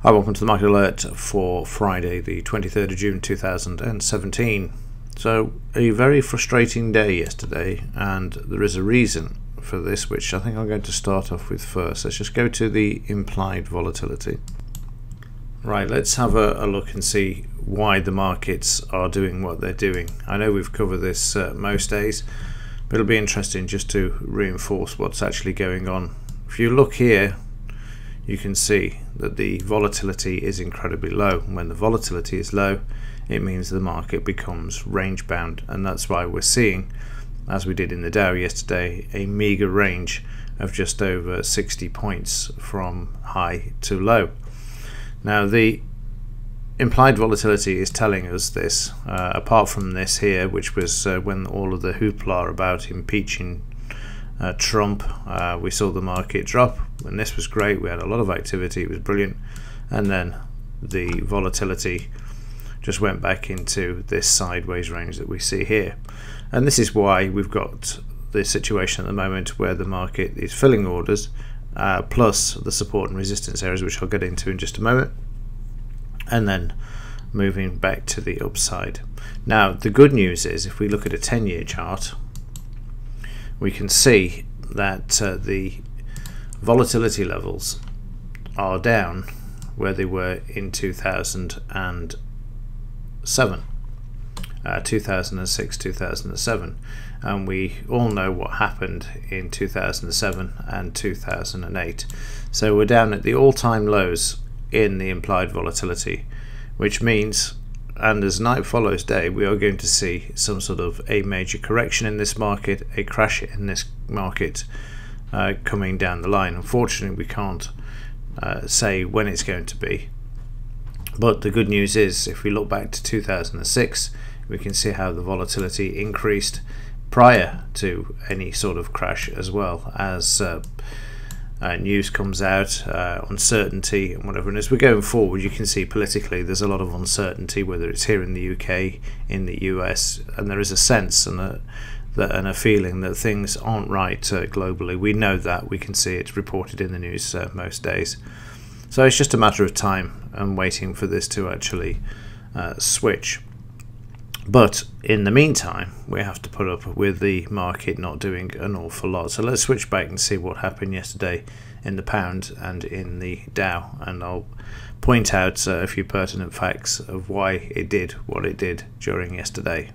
Hi, welcome to the Market Alert for Friday the 23rd of June 2017. So a very frustrating day yesterday, and there is a reason for this which I think I'm going to start off with first. Let's just go to the implied volatility. Right, let's have a look and see why the markets are doing what they're doing. I know we've covered this most days, but it'll be interesting just to reinforce what's actually going on. If you look here, you can see that the volatility is incredibly low. When the volatility is low, it means the market becomes range bound, and that's why we're seeing, as we did in the Dow yesterday, a meager range of just over 60 points from high to low. Now the implied volatility is telling us this, apart from this here, which was when all of the hoopla about impeaching Trump, we saw the market drop, and this was great. We had a lot of activity, it was brilliant, and then the volatility just went back into this sideways range that we see here. And this is why we've got the situation at the moment where the market is filling orders, plus the support and resistance areas, which I'll get into in just a moment, and then moving back to the upside. Now the good news is, if we look at a 10-year chart, we can see that the volatility levels are down where they were in 2007, 2006, 2007, and we all know what happened in 2007 and 2008. So we're down at the all-time lows in the implied volatility, which means, and as night follows day, we are going to see some sort of a major correction in this market, a crash in this market coming down the line. Unfortunately, we can't say when it's going to be, but the good news is, if we look back to 2006, we can see how the volatility increased prior to any sort of crash, as well as news comes out, uncertainty and whatever. And as we're going forward, you can see politically there's a lot of uncertainty, whether it's here in the UK, in the US, and there is a sense and a feeling that things aren't right globally. We know that, we can see it reported in the news most days. So it's just a matter of time and waiting for this to actually switch. But in the meantime, we have to put up with the market not doing an awful lot. So let's switch back and see what happened yesterday in the pound and in the Dow, and I'll point out a few pertinent facts of why it did what it did during yesterday.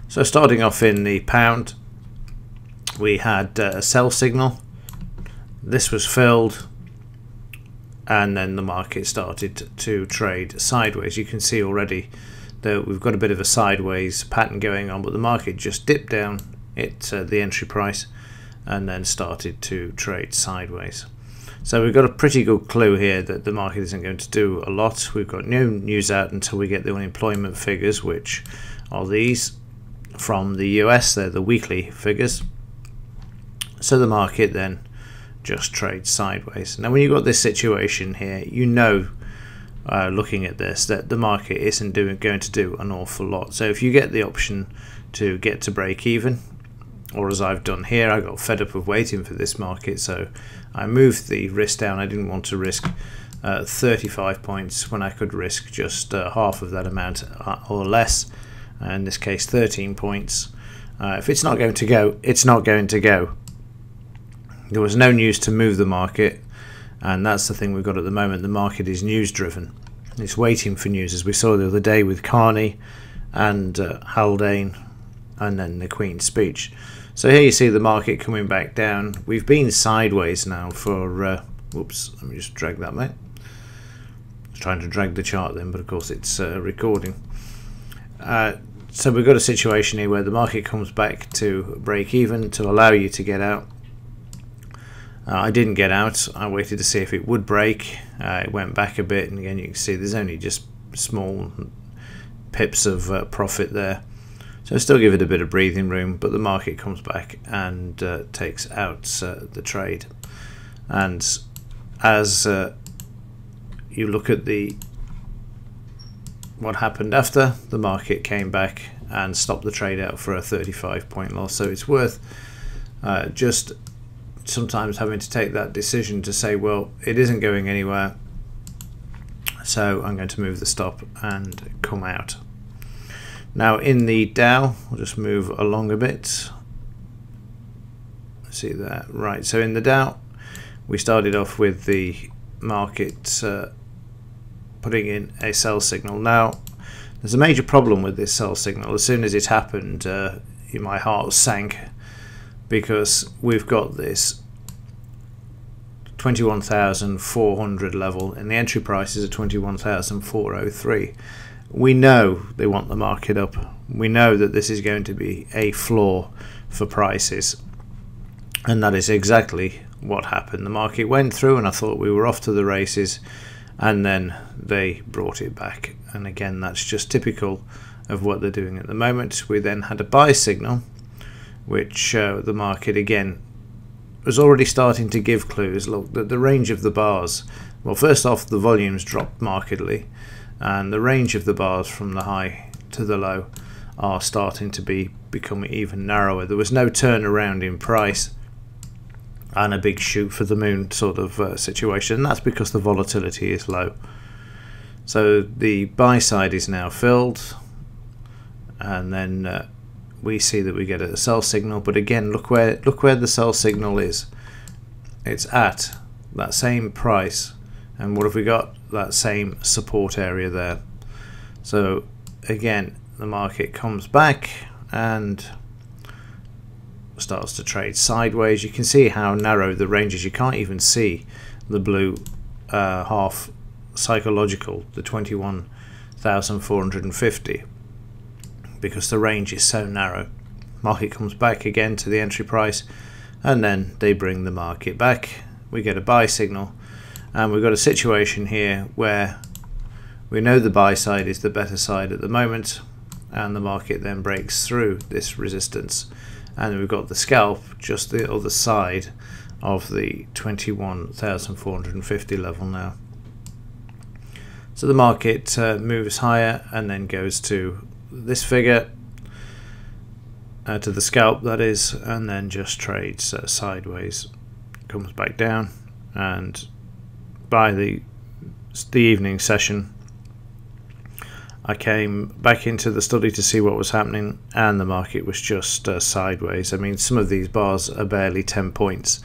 So starting off in the pound, we had a sell signal. This was filled, and then the market started to trade sideways. You can see already that we've got a bit of a sideways pattern going on, but the market just dipped down at the entry price and then started to trade sideways. So we've got a pretty good clue here that the market isn't going to do a lot. We've got no news out until we get the unemployment figures, which are these from the US. They're the weekly figures. So the market then just trades sideways. Now when you've got this situation here, you know, looking at this, that the market isn't going to do an awful lot. So if you get the option to get to break even, or as I've done here, I got fed up of waiting for this market, so I moved the risk down. I didn't want to risk 35 points when I could risk just half of that amount or less, in this case 13 points. If it's not going to go, it's not going to go. There was no news to move the market, and that's the thing we've got at the moment. The market is news driven. It's waiting for news, as we saw the other day with Carney and Haldane, and then the Queen's speech. So here you see the market coming back down. We've been sideways now for whoops, let me just drag that back. I was trying to drag the chart then, but of course it's recording. So we've got a situation here where the market comes back to break even to allow you to get out. I didn't get out. I waited to see if it would break. It went back a bit, and again you can see there's only just small pips of profit there. So still give it a bit of breathing room, but the market comes back and takes out the trade. And as you look at what happened after, the market came back and stopped the trade out for a 35-point loss. So it's worth just sometimes having to take that decision to say, well, it isn't going anywhere, So I'm going to move the stop and come out. Now in the Dow, I'll just move along a bit. See that, right? So in the Dow, we started off with the market putting in a sell signal. Now there's a major problem with this sell signal. As soon as it happened, my heart sank, because we've got this 21,400 level and the entry price is at 21,403. We know they want the market up. We know that this is going to be a floor for prices, and that is exactly what happened. The market went through and I thought we were off to the races, and then they brought it back, and again that's just typical of what they're doing at the moment. We then had a buy signal, which the market again was already starting to give clues. Look, the range of the bars, well, first off, the volumes dropped markedly, and the range of the bars from the high to the low are starting to become even narrower. There was no turnaround in price and a big shoot for the moon sort of situation, and that's because the volatility is low. So the buy side is now filled, and then we see that we get a sell signal. But again, look where the sell signal is. It's at that same price, and what have we got? That same support area there. So again, the market comes back and starts to trade sideways. You can see how narrow the range is. You can't even see the blue half psychological, the 21,450, because the range is so narrow. Market comes back again to the entry price, and then they bring the market back. We get a buy signal, and we've got a situation here where we know the buy side is the better side at the moment, and the market then breaks through this resistance, and we've got the scalp just the other side of the 21,450 level now. So the market moves higher and then goes to this figure, to the scalp that is, and then just trades sideways, comes back down, and by the evening session I came back into the study to see what was happening, and the market was just sideways. I mean, some of these bars are barely 10 points.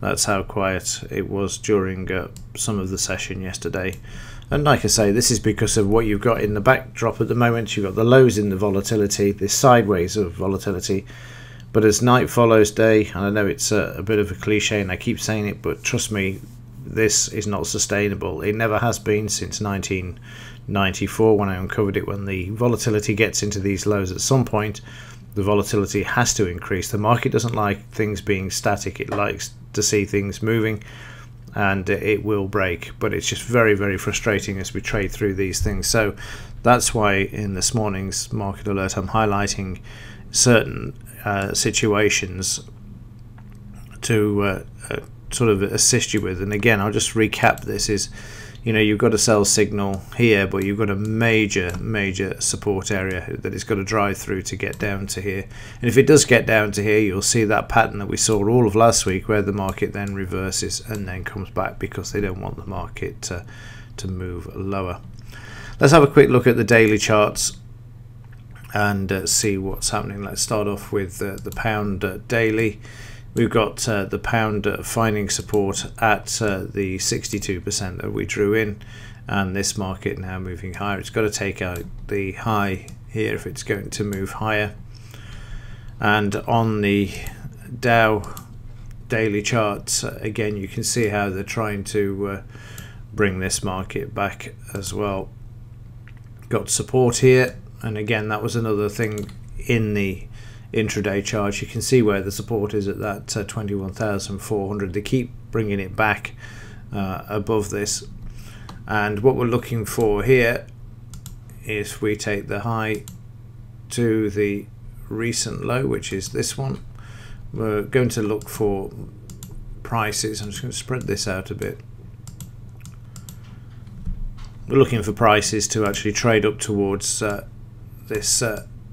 That's how quiet it was during some of the session yesterday. And like I say, this is because of what you've got in the backdrop at the moment. You've got the lows in the volatility, this sideways of volatility. But as night follows day, and I know it's a bit of a cliche and I keep saying it, but trust me, this is not sustainable. It never has been since 1994 when I uncovered it. When the volatility gets into these lows, at some point the volatility has to increase. The market doesn't like things being static. It likes to see things moving, and it will break. But it's just very, very frustrating as we trade through these things. So that's why in this morning's market alert I'm highlighting certain situations to sort of assist you with. And again, I'll just recap this. Is, you know, you've got a sell signal here, but you've got a major support area that it's got to drive through to get down to here. And if it does get down to here, you'll see that pattern that we saw all of last week, where the market then reverses and then comes back because they don't want the market to move lower. Let's have a quick look at the daily charts and see what's happening. Let's start off with the pound daily. We've got the pound finding support at the 62% that we drew in, and this market now moving higher. It's got to take out the high here if it's going to move higher. And on the Dow daily charts, again, you can see how they're trying to bring this market back as well. Got support here, and again, that was another thing in the intraday chart. You can see where the support is at that 21,400. They keep bringing it back above this, and what we're looking for here is, if we take the high to the recent low, which is this one, we're going to look for prices. I'm just going to spread this out a bit. We're looking for prices to actually trade up towards this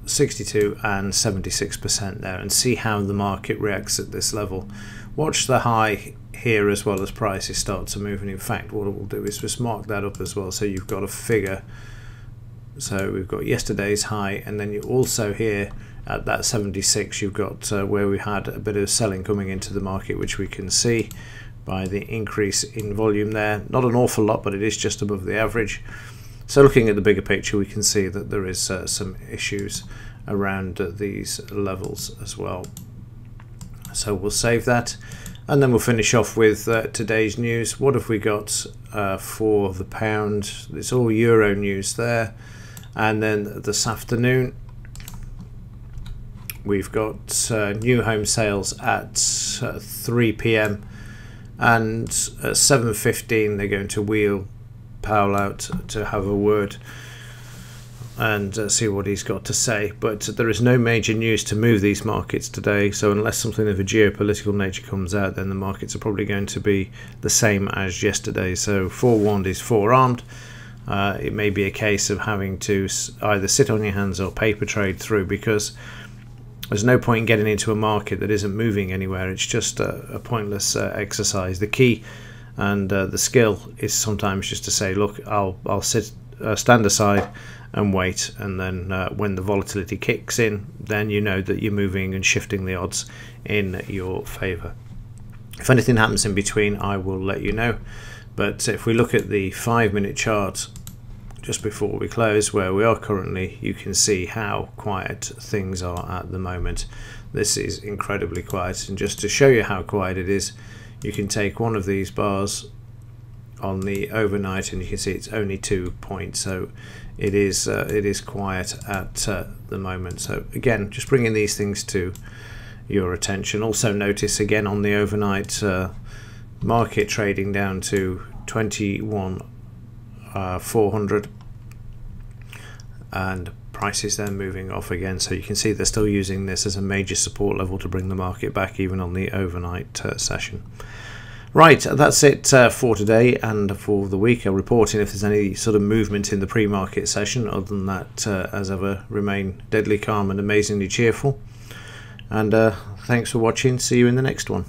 62 and 76% there, and see how the market reacts at this level. Watch the high here as well as prices start to move, and in fact what it will do is just mark that up as well, so you've got a figure. So we've got yesterday's high, and then you also here at that 76 you've got where we had a bit of selling coming into the market, which we can see by the increase in volume there. Not an awful lot, but it is just above the average. So looking at the bigger picture, we can see that there is some issues around these levels as well. So we'll save that, and then we'll finish off with today's news. What have we got for the pound? It's all euro news there. And then this afternoon we've got new home sales at 3 p.m. and at 7:15 they're going to wheel Powell out to have a word and see what he's got to say. But there is no major news to move these markets today, so unless something of a geopolitical nature comes out, then the markets are probably going to be the same as yesterday. So forewarned is forearmed. It may be a case of having to either sit on your hands or paper trade through, because there's no point in getting into a market that isn't moving anywhere. It's just a pointless exercise. The key and the skill is sometimes just to say, look, I'll stand aside and wait, and then when the volatility kicks in, then you know that you're moving and shifting the odds in your favor. If anything happens in between, I will let you know. But if we look at the 5-minute chart just before we close, where we are currently, you can see how quiet things are at the moment. This is incredibly quiet, and just to show you how quiet it is, you can take one of these bars on the overnight and you can see it's only 2 points. So it is quiet at the moment. So again, just bringing these things to your attention. Also notice again on the overnight market trading down to 21,400, and prices then moving off again. So you can see they're still using this as a major support level to bring the market back, even on the overnight session. Right, that's it for today and for the week. I'll report in if there's any sort of movement in the pre-market session. Other than that, as ever, remain deadly calm and amazingly cheerful. And thanks for watching. See you in the next one.